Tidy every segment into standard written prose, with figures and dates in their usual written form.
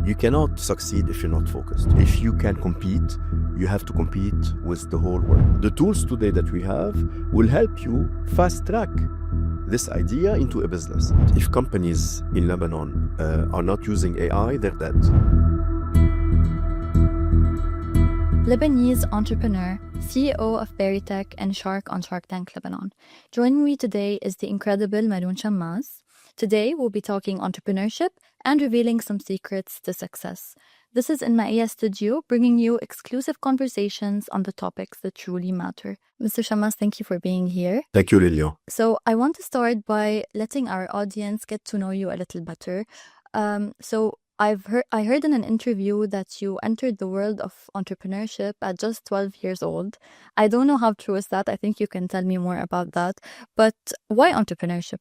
You cannot succeed if you're not focused. If you can compete, you have to compete with the whole world. The tools today that we have will help you fast track this idea into a business. If companies in Lebanon are not using AI, they're dead. Lebanese entrepreneur, CEO of Veritech and Shark on Shark Tank Lebanon. Joining me today is the incredible Maroun Chammas. Today, we'll be talking entrepreneurship and revealing some secrets to success. This is Enmaeya Studio, bringing you exclusive conversations on the topics that truly matter. Mr. Chammas, thank you for being here. Thank you, Lilio. So I want to start by letting our audience get to know you a little better. I heard in an interview that you entered the world of entrepreneurship at just 12 years old. I don't know how true is that. I think you can tell me more about that. But why entrepreneurship?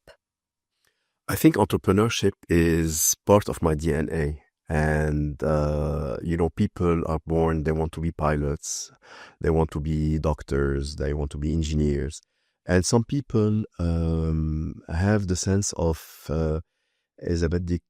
I think entrepreneurship is part of my DNA. And, people are born, they want to be pilots, they want to be doctors, they want to be engineers. And some people have the sense of is a basic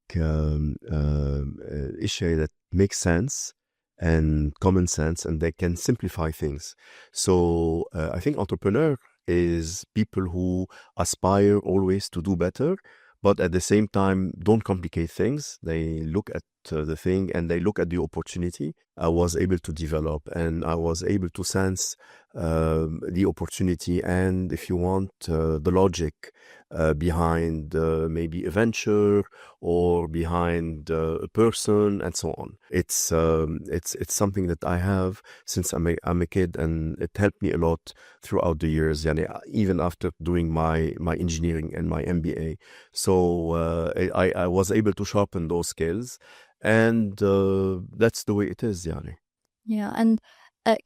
issue that makes sense and common sense, and they can simplify things. So I think entrepreneur is people who aspire always to do better, but at the same time don't complicate things. They look at the thing and they look at the opportunity. I was able to develop and I was able to sense the opportunity and, if you want, the logic behind maybe a venture or behind a person and so on. It's something that I have since I'm a kid, and it helped me a lot throughout the years, even after doing my engineering and my MBA. So I was able to sharpen those skills, and that's the way it is, Yani. Yeah, and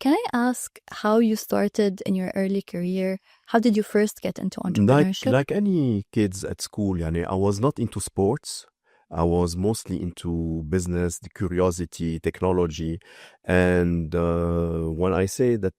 can I ask how you started in your early career? How did you first get into entrepreneurship? Like any kids at school, Yani, I was not into sports. I was mostly into business, the curiosity, technology. And when I say that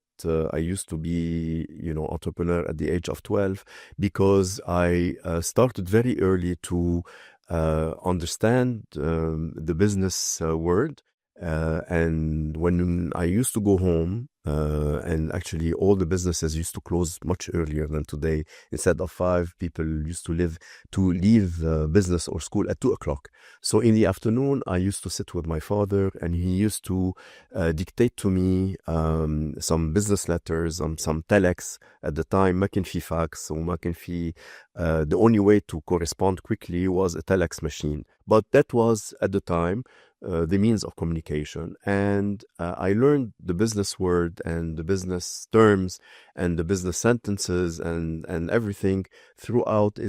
I used to be, entrepreneur at the age of 12, because I started very early to understand the business world. And when I used to go home, and actually all the businesses used to close much earlier than today. Instead of 5, people used to leave business or school at 2:00. So in the afternoon, I used to sit with my father, and he used to dictate to me some business letters, some telex. At the time, ما كان في fax, or ما كان في, the only way to correspond quickly was a telex machine. But that was, at the time, the means of communication. And I learned the business word and the business terms and the business sentences and everything throughout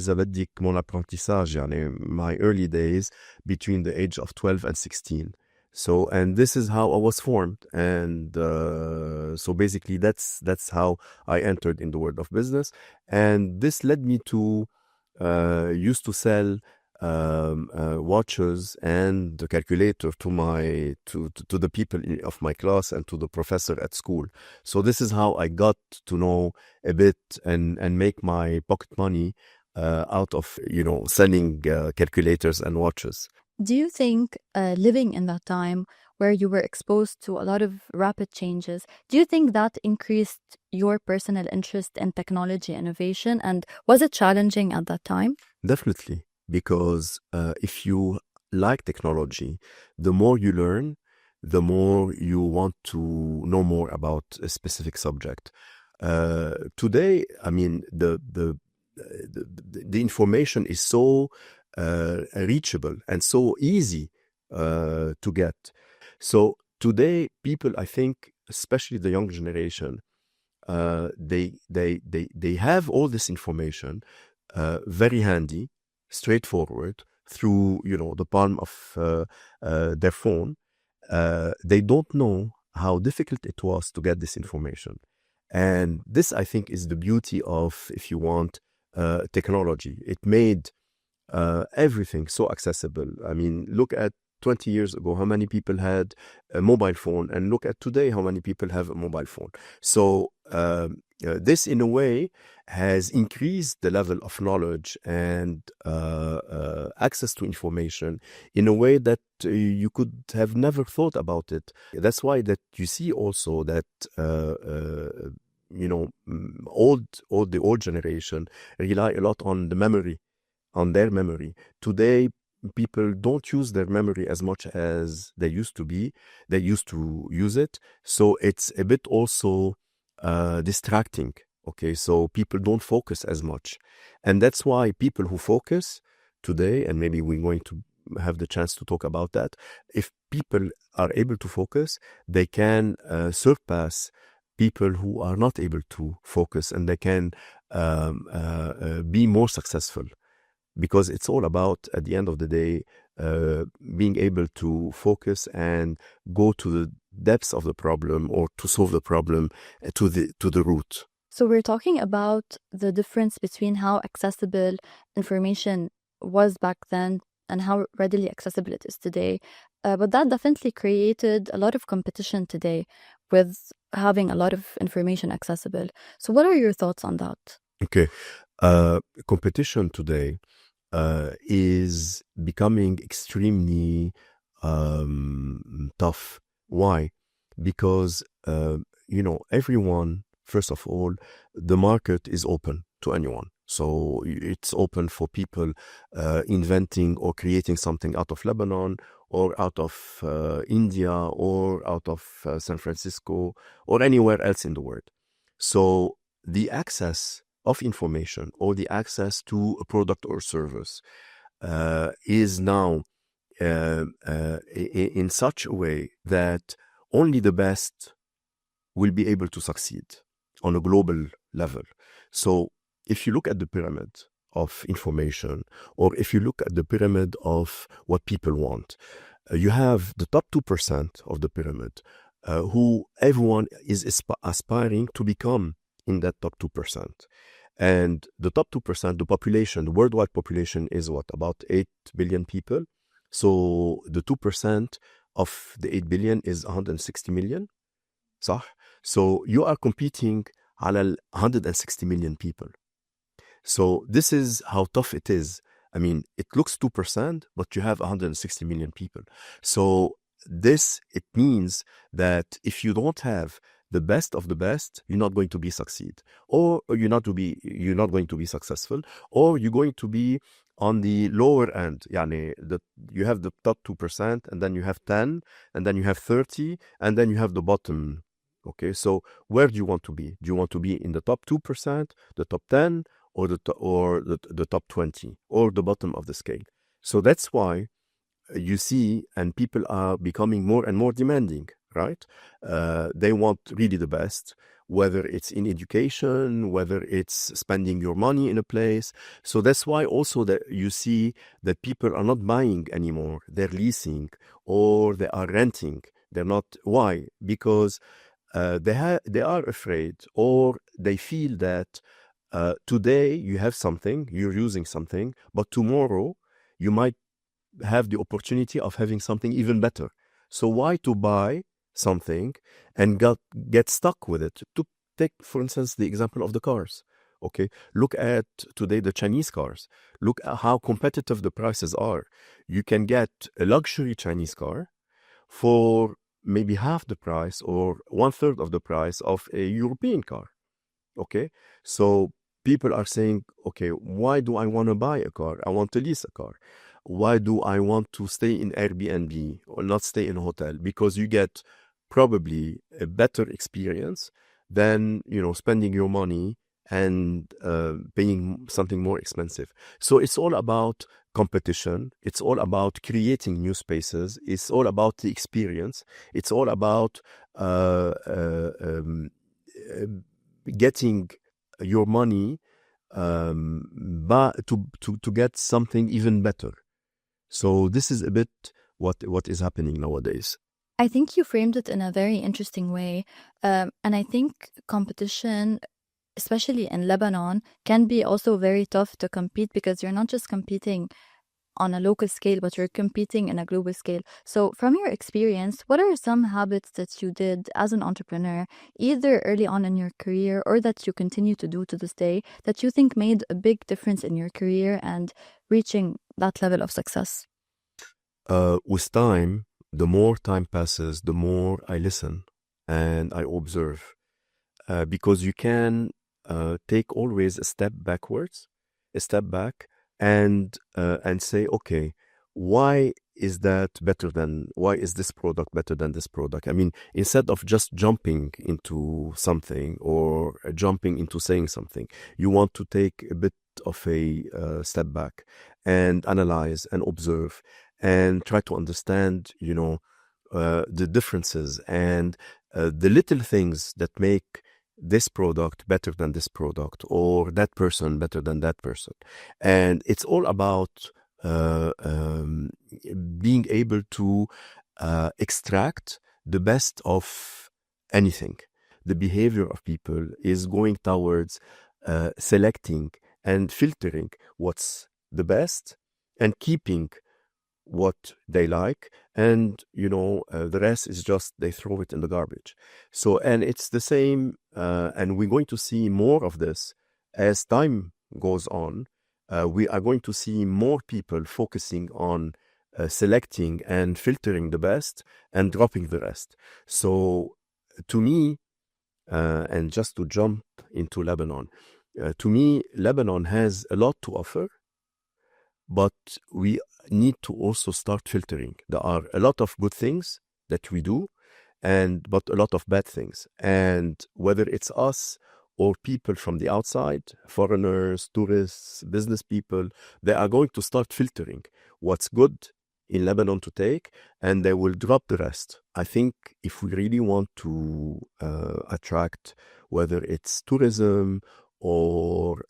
mon apprentissage, my early days between the age of 12 and 16. So, and this is how I was formed. And so basically that's how I entered in the world of business. And this led me to used to sell watches and the calculator to the people of my class and to the professor at school. So this is how I got to know a bit and make my pocket money out of selling calculators and watches. Do you think living in that time where you were exposed to a lot of rapid changes, do you think that increased your personal interest in technology innovation, and was it challenging at that time? Definitely. Because if you like technology, the more you learn, the more you want to know more about a specific subject. Today, I mean, the information is so reachable and so easy to get. So today, people, I think, especially the young generation, they have all this information very handy, straightforward, through the palm of their phone. They don't know how difficult it was to get this information, and this, I think, is the beauty of, if you want, technology. It made everything so accessible. I mean, look at 20 years ago, how many people had a mobile phone, and look at today, how many people have a mobile phone. So this, in a way, has increased the level of knowledge and access to information in a way that you could have never thought about it. That's why that you see also that the old generation rely a lot on the memory, on their memory. Today, people don't use their memory as much as they used to be. They used to use it. So it's a bit also distracting. Okay, so people don't focus as much. And that's why people who focus today, and maybe we're going to have the chance to talk about that, if people are able to focus, they can surpass people who are not able to focus, and they can be more successful. Because it's all about, at the end of the day, being able to focus and go to the depths of the problem, or to solve the problem to the root. So we're talking about the difference between how accessible information was back then and how readily accessible it is today. But that definitely created a lot of competition today with having a lot of information accessible. So what are your thoughts on that? Okay. Competition today is becoming extremely tough. Why? Because, everyone, first of all, the market is open to anyone. So it's open for people inventing or creating something out of Lebanon, or out of India, or out of San Francisco, or anywhere else in the world. So the access of information, or the access to a product or service is now in such a way that only the best will be able to succeed on a global level. So if you look at the pyramid of information, or if you look at the pyramid of what people want, you have the top 2% of the pyramid, who everyone is aspiring to become in that top 2%. And the top 2%, the population, the worldwide population is what? About 8 billion people. So the 2% of the 8 billion is 160 million. صح? So you are competing على 160 million people. So this is how tough it is. I mean, it looks 2%, but you have 160 million people. So it means that if you don't have the best of the best, you're not going to be succeed, or you're not going to be successful, or you're going to be on the lower end. You have the top 2%, and then you have 10, and then you have 30, and then you have the bottom. Okay, so where do you want to be? Do you want to be in the top 2%, the top 10, or the top 20, or the bottom of the scale? So that's why you see, and people are becoming more and more demanding, right? They want really the best, whether it's in education, whether it's spending your money in a place. So that's why also that you see that people are not buying anymore. They're leasing, or they are renting. They're not. Why? Because they are afraid, or they feel that today you have something, you're using something, but tomorrow you might have the opportunity of having something even better. So why to buy something and get stuck with it? To take, for instance, the example of the cars. Okay, look at today the Chinese cars. Look at how competitive the prices are. You can get a luxury Chinese car for maybe half the price or 1/3 of the price of a European car. Okay, so people are saying, okay, why do I want to buy a car? I want to lease a car. Why do I want to stay in Airbnb or not stay in a hotel? Because you get probably a better experience than, spending your money and paying something more expensive. So it's all about competition. It's all about creating new spaces. It's all about the experience. It's all about getting your money to get something even better. So this is a bit what is happening nowadays. I think you framed it in a very interesting way. And I think competition, especially in Lebanon, can be also very tough to compete, because you're not just competing on a local scale, but you're competing in a global scale. So from your experience, what are some habits that you did as an entrepreneur, either early on in your career or that you continue to do to this day, that you think made a big difference in your career and reaching that level of success? With time, the more time passes, the more I listen and I observe. Because you can take always a step backwards, a step back, and say, okay, why is this product better than this product? I mean, instead of just jumping into something or jumping into saying something, you want to take a bit of a step back and analyze and observe and try to understand, the differences and the little things that make this product better than this product or that person better than that person. And it's all about being able to extract the best of anything. The behavior of people is going towards selecting and filtering what's the best and keeping what they like, and the rest is just they throw it in the garbage. So, and it's the same, and we're going to see more of this as time goes on. We are going to see more people focusing on selecting and filtering the best and dropping the rest. So to me, and just to jump into Lebanon, to me, Lebanon has a lot to offer, but we need to also start filtering. There are a lot of good things that we do, but a lot of bad things. And whether it's us or people from the outside, foreigners, tourists, business people, they are going to start filtering what's good in Lebanon to take, and they will drop the rest. I think if we really want to attract, whether it's tourism or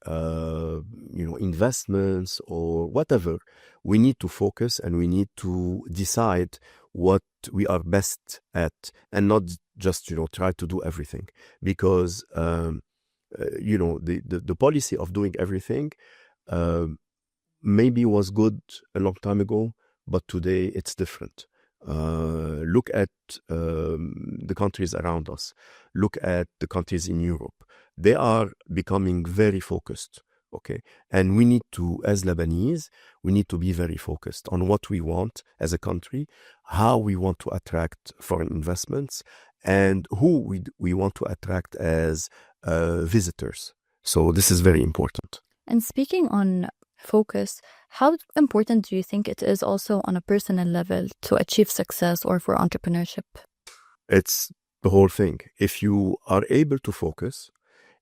investments or whatever, we need to focus and we need to decide what we are best at and not just try to do everything, because the policy of doing everything maybe was good a long time ago, but today it's different. Look at the countries around us. Look at the countries in Europe. They are becoming very focused, okay? And we need to, as Lebanese, we need to be very focused on what we want as a country, how we want to attract foreign investments, and who we want to attract as visitors. So this is very important. And speaking on focus, how important do you think it is also on a personal level to achieve success or for entrepreneurship? It's the whole thing. If you are able to focus,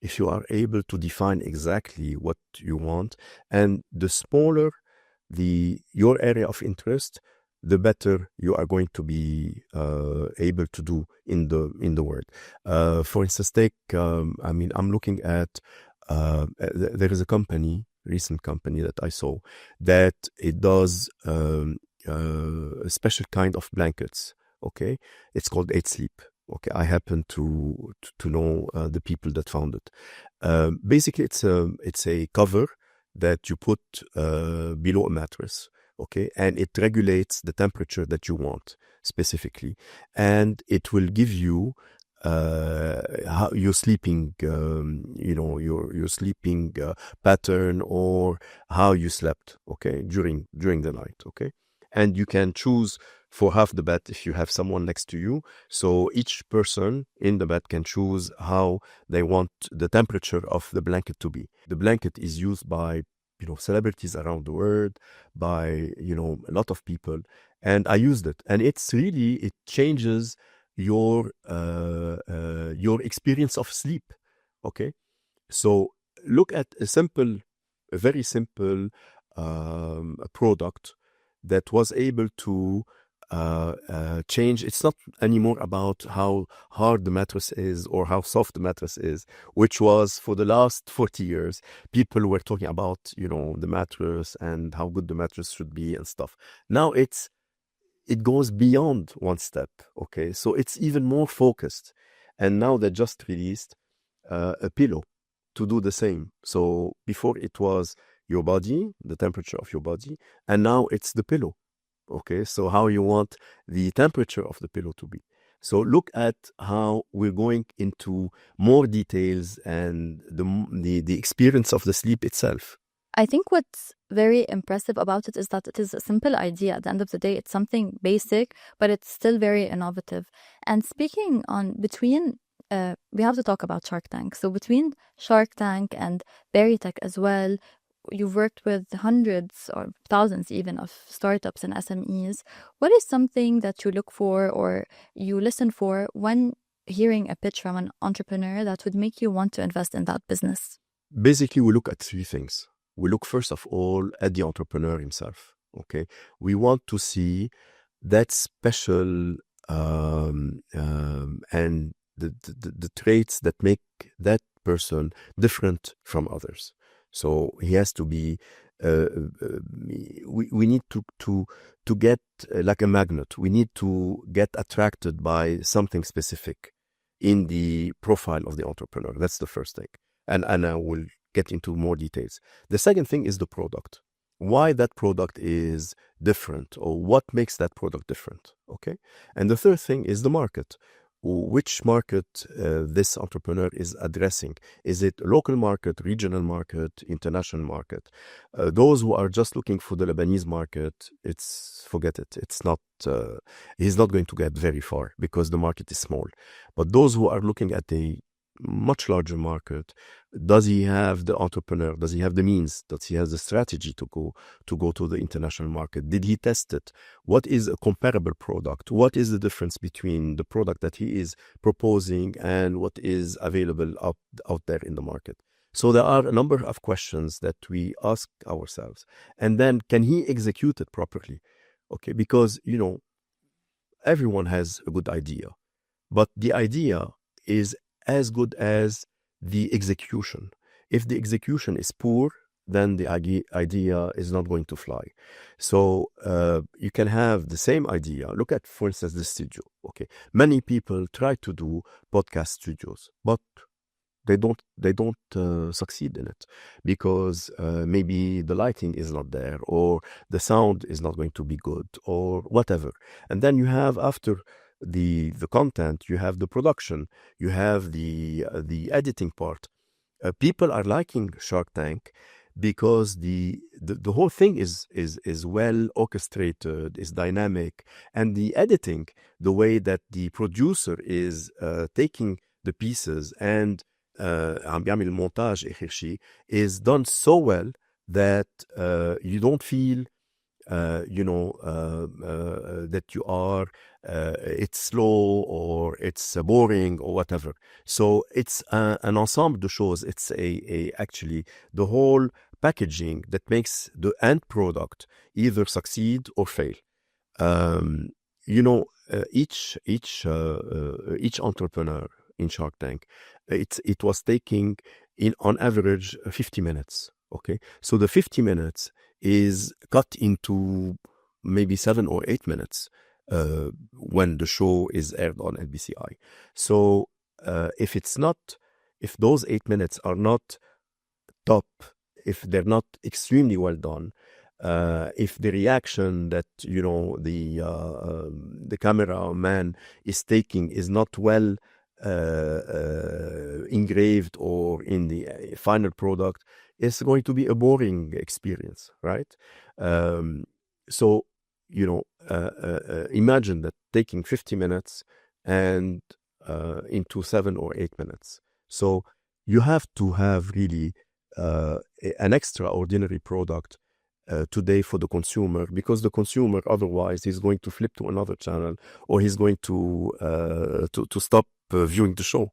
if you are able to define exactly what you want, and the smaller your area of interest, the better you are going to be able to do in the world. For instance, I'm looking at there is a recent company that I saw that it does a special kind of blankets. Okay, it's called 8 Sleep. Okay, I happen to know the people that found it. Basically, it's a cover that you put below a mattress. Okay, and it regulates the temperature that you want specifically, and it will give you how your sleeping, your sleeping pattern or how you slept. Okay, during the night. Okay, and you can choose for half the bed if you have someone next to you. So each person in the bed can choose how they want the temperature of the blanket to be. The blanket is used by celebrities around the world, by a lot of people, and I used it, and it changes your experience of sleep. Okay, so look at a very simple product that was able to change. It's not anymore about how hard the mattress is or how soft the mattress is, which was for the last 40 years. People were talking about, the mattress and how good the mattress should be and stuff. Now it goes beyond one step. Okay, so it's even more focused. And now they just released a pillow to do the same. So before it was your body, the temperature of your body, and now it's the pillow. Okay, so how you want the temperature of the pillow to be. So look at how we're going into more details and the experience of the sleep itself. I think what's very impressive about it is that it is a simple idea. At the end of the day, it's something basic, but it's still very innovative. And speaking on between, we have to talk about Shark Tank. So between Shark Tank and Veritech as well, you've worked with hundreds or thousands even of startups and SMEs. What is something that you look for or you listen for when hearing a pitch from an entrepreneur that would make you want to invest in that business? Basically, we look at three things. We look first of all at the entrepreneur himself. Okay, we want to see that special and the traits that make that person different from others. So he has to be. We need to get like a magnet. We need to get attracted by something specific in the profile of the entrepreneur. That's the first thing, and I will get into more details. The second thing is the product. Why that product is different, or what makes that product different. Okay, and the third thing is the market. Which market this entrepreneur is addressing. Is it local market, regional market, international market? Those who are just looking for the Lebanese market, forget it. It's not, he's not going to get very far because the market is small. But those who are looking at a much larger market, does he have the entrepreneur? Does he have the means? Does he have the strategy to go to the international market? Did he test it? What is a comparable product? What is the difference between the product that he is proposing and what is available out there in the market? So there are a number of questions that we ask ourselves. And then can he execute it properly? Okay, because, everyone has a good idea, but the idea is as good as the execution. If the execution is poor, then the idea is not going to fly. So you can have the same idea. Look at, for instance, the studio. Okay, many people try to do podcast studios, but they don't succeed in it because maybe the lighting is not there, or the sound is not going to be good, or whatever. And then you have, after the content, you have the production, you have the editing part. People are liking Shark Tank because the whole thing is well orchestrated, is dynamic, and the editing, the way that the producer is taking the pieces and عم بيعمل المونتاج آخر شيء, is done so well that you don't feel that you are it's slow or it's boring or whatever. So it's an ensemble de choses. It's actually the whole packaging that makes the end product either succeed or fail. Each entrepreneur in Shark Tank, it was taking on average 50 minutes. Okay, so the 50 minutes is cut into maybe 7 or 8 minutes when the show is aired on NBCI. So if those 8 minutes are not top, if they're not extremely well done, if the reaction that the cameraman is taking is not well engraved or in the final product, it's going to be a boring experience, right? So imagine that taking 50 minutes and into 7 or 8 minutes. So you have to have really an extraordinary product today for the consumer, because the consumer otherwise is going to flip to another channel, or he's going to stop viewing the show.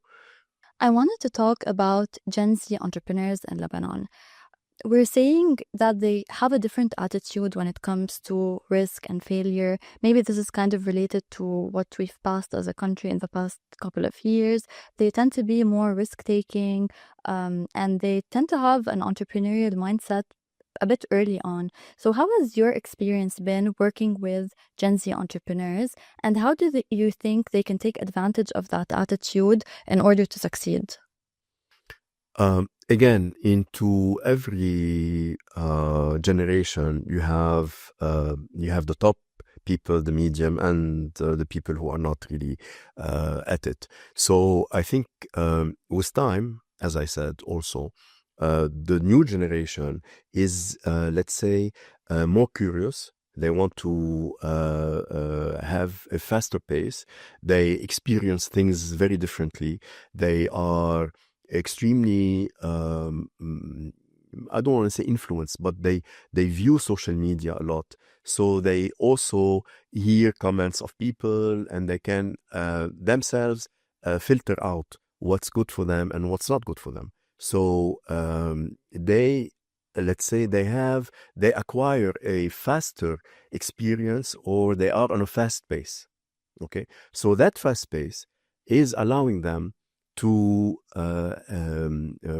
I wanted to talk about Gen Z entrepreneurs in Lebanon. We're saying that they have a different attitude when it comes to risk and failure. Maybe this is kind of related to what we've passed as a country in the past couple of years. They tend to be more risk-taking, and they tend to have an entrepreneurial mindset a bit early on. So how has your experience been working with Gen Z entrepreneurs, and how do you think they can take advantage of that attitude in order to succeed? again, into every generation, you have the top people, the medium, and the people who are not really at it. So I think with time, as I said, also the new generation is, let's say, more curious. They want to have a faster pace. They experience things very differently. They are extremely I don't want to say influenced, but they view social media a lot. So they also hear comments of people, and they can themselves filter out what's good for them and what's not good for them. So they, let's say, they acquire a faster experience, or they are on a fast pace. Okay, so that fast pace is allowing them to,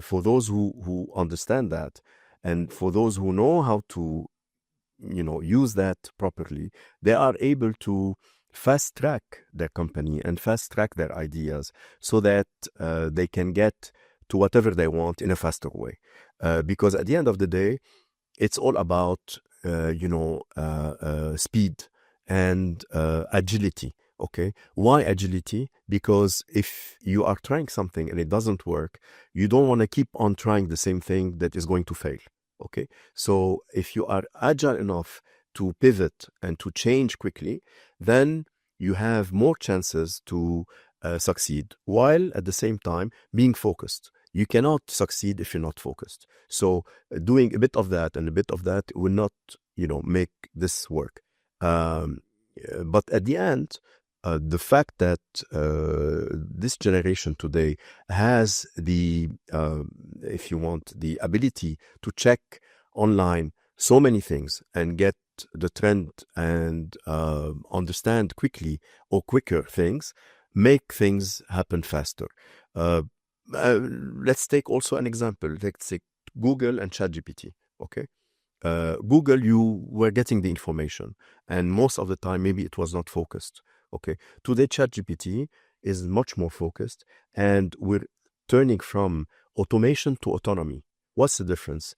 for those who understand that, and for those who know how to, use that properly, they are able to fast track their company and fast track their ideas, so that they can get to whatever they want in a faster way. Because at the end of the day, it's all about, speed and agility. Okay. Why agility? Because if you are trying something and it doesn't work, you don't want to keep on trying the same thing that is going to fail. Okay. So if you are agile enough to pivot and to change quickly, then you have more chances to succeed, while at the same time being focused. You cannot succeed if you're not focused. So doing a bit of that and a bit of that will not, make this work. But at the end, the fact that this generation today has the, if you want, the ability to check online so many things and get the trend and understand quickly or quicker things, make things happen faster. Let's take also an example. Let's take Google and ChatGPT. Okay. Google, you were getting the information, and most of the time, maybe it was not focused. Okay. Today, ChatGPT is much more focused, and we're turning from automation to autonomy. What's the difference?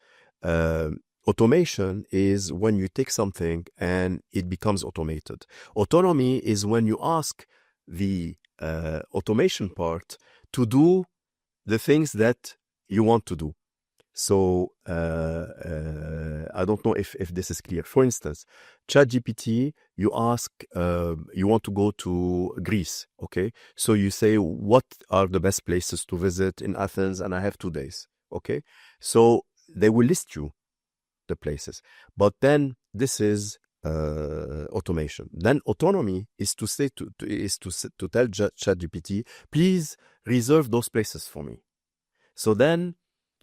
Automation is when you take something and it becomes automated. Autonomy is when you ask the automation part to do the things that you want to do. So I don't know if this is clear. For instance, ChatGPT, you ask, you want to go to Greece, okay? So you say, what are the best places to visit in Athens? And I have 2 days, okay? So they will list you the places. But then this is automation. Then autonomy is to say to tell ChatGPT, please reserve those places for me. So then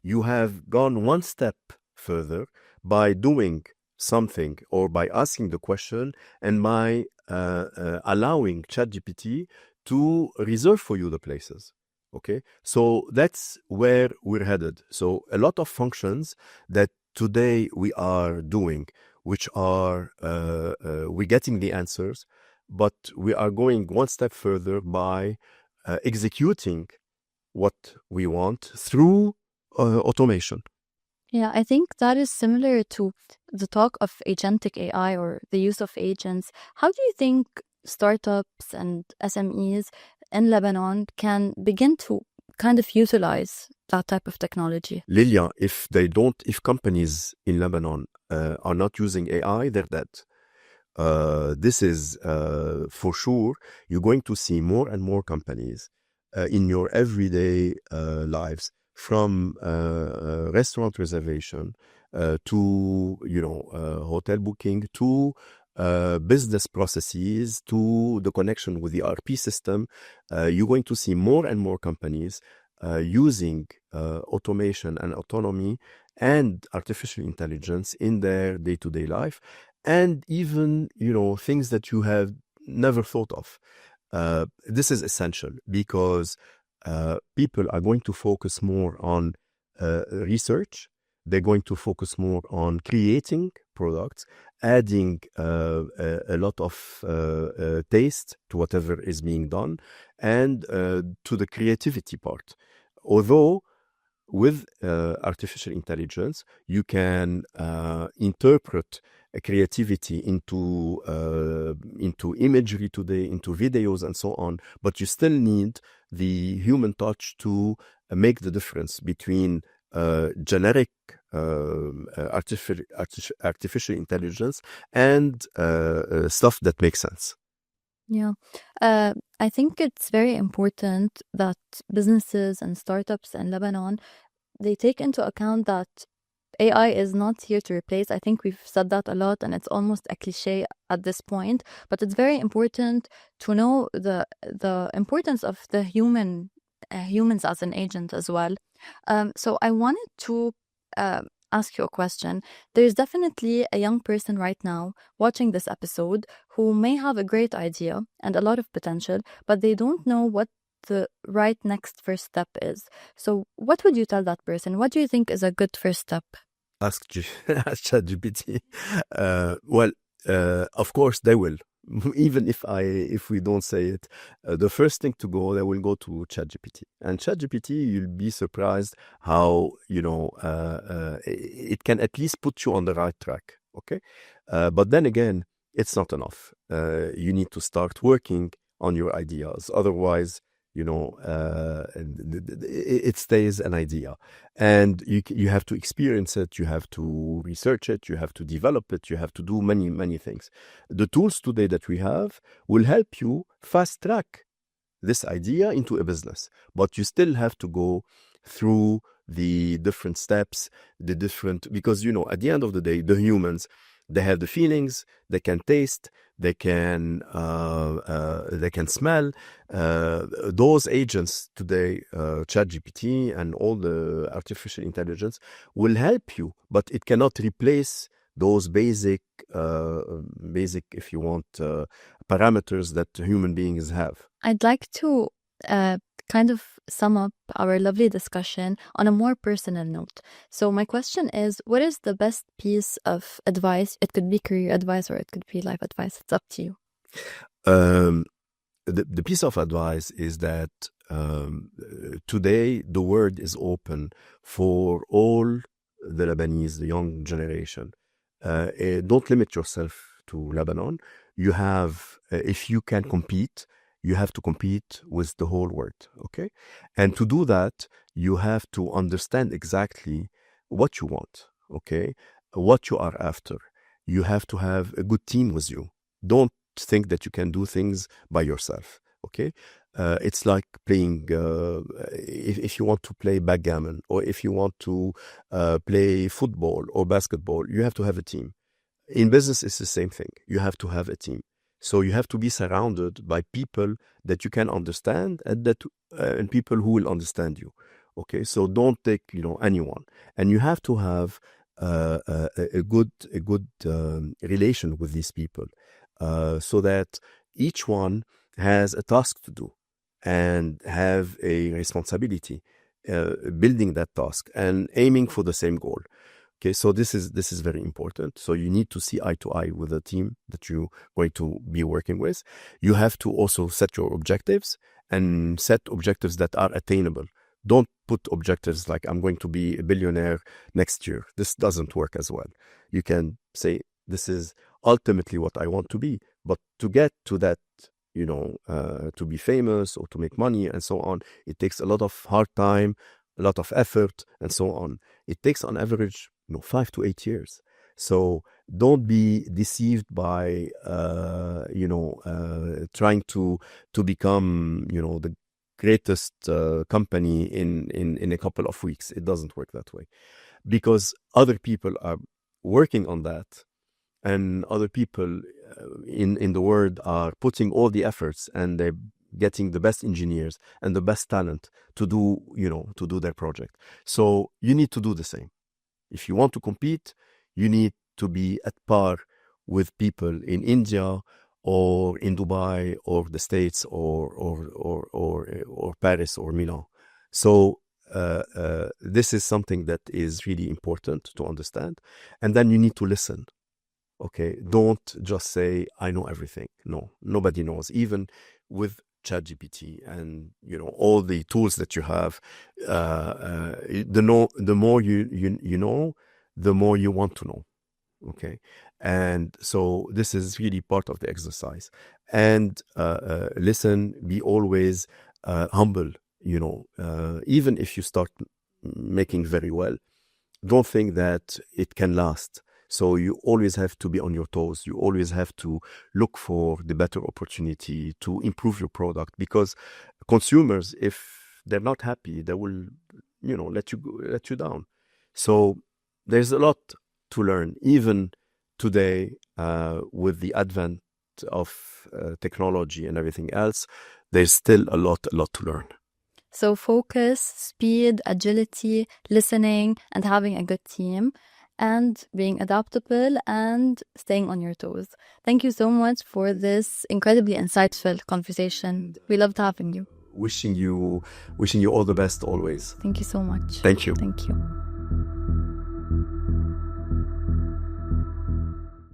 you have gone one step further by doing something, or by asking the question, and by allowing ChatGPT to reserve for you the places. Okay, so that's where we're headed. So a lot of functions that today we are doing, which are we're getting the answers, but we are going one step further by executing what we want through automation. Yeah, I think that is similar to the talk of agentic AI or the use of agents. How do you think startups and SMEs in Lebanon can begin to kind of utilize that type of technology? Lilia, if companies in Lebanon are not using AI, they're dead. This is for sure. You're going to see more and more companies in your everyday lives, from restaurant reservation to hotel booking, to business processes, to the connection with the ERP system. You're going to see more and more companies using automation and autonomy and artificial intelligence in their day-to-day life, and even things that you have never thought of. This is essential because people are going to focus more on research. They're going to focus more on creating products, adding a lot of taste to whatever is being done, and to the creativity part. Although with artificial intelligence, you can interpret creativity into imagery today, into videos and so on, but you still need the human touch to make the difference between generic artificial intelligence and stuff that makes sense. Yeah. I think it's very important that businesses and startups in Lebanon, they take into account that AI is not here to replace. I think we've said that a lot, and it's almost a cliche at this point. But it's very important to know the importance of the humans as an agent as well. So I wanted to ask you a question. There's definitely a young person right now watching this episode who may have a great idea and a lot of potential, but they don't know what the right next first step is. So what would you tell that person? What do you think is a good first step? Ask ChatGPT. Of course they will. Even if we don't say it, the first thing to go, they will go to ChatGPT. And ChatGPT, you'll be surprised how, it can at least put you on the right track. Okay. But then again, it's not enough. You need to start working on your ideas. Otherwise, it stays an idea, and you have to experience it, you have to research it, you have to develop it, you have to do many things. The tools today that we have will help you fast track this idea into a business, but you still have to go through the different steps, because at the end of the day, the humans, they have the feelings, they can taste, they can smell. Those agents today, ChatGPT and all the artificial intelligence, will help you, but it cannot replace those basic, if you want, parameters that human beings have. I'd like to kind of sum up our lovely discussion on a more personal note. So my question is, what is the best piece of advice? It could be career advice or it could be life advice. It's up to you. The piece of advice is that today the world is open for all the Lebanese, the young generation. Don't limit yourself to Lebanon. You have, if you can compete, you have to compete with the whole world, okay? And to do that, you have to understand exactly what you want, okay? What you are after. You have to have a good team with you. Don't think that you can do things by yourself, okay? It's like playing, if you want to play backgammon, or if you want to play football or basketball, you have to have a team. In business, it's the same thing. You have to have a team. So you have to be surrounded by people that you can understand, and people who will understand you. Okay, so don't take anyone, and you have to have a good relation with these people, so that each one has a task to do and have a responsibility, building that task and aiming for the same goal. Okay, so this is very important. So you need to see eye to eye with the team that you're going to be working with. You have to also set your objectives, and set objectives that are attainable. Don't put objectives like, I'm going to be a billionaire next year. This doesn't work as well. You can say, this is ultimately what I want to be. But to get to that, to be famous or to make money and so on, it takes a lot of hard time, a lot of effort, and so on. It takes on average 5 to 8 years. So don't be deceived by trying to become the greatest company in a couple of weeks. It doesn't work that way, because other people are working on that, and other people in the world are putting all the efforts, and they're getting the best engineers and the best talent to do their project. So you need to do the same. If you want to compete, you need to be at par with people in India or in Dubai or the States or Paris or Milan. So this is something that is really important to understand. And then you need to listen. Okay, don't just say, I know everything. No, nobody knows. Even with ChatGPT and all the tools that you have, the more you know, the more you want to know. Okay, and so this is really part of the exercise. And listen, be always humble. Even if you start making very well, don't think that it can last. So you always have to be on your toes. You always have to look for the better opportunity to improve your product, because consumers, if they're not happy, they will, let you down. So there's a lot to learn, even today, with the advent of technology and everything else. There's still a lot to learn. So focus, speed, agility, listening, and having a good team, and being adaptable and staying on your toes. Thank you so much for this incredibly insightful conversation. We loved having you. Wishing you all the best always. Thank you so much. Thank you. Thank you.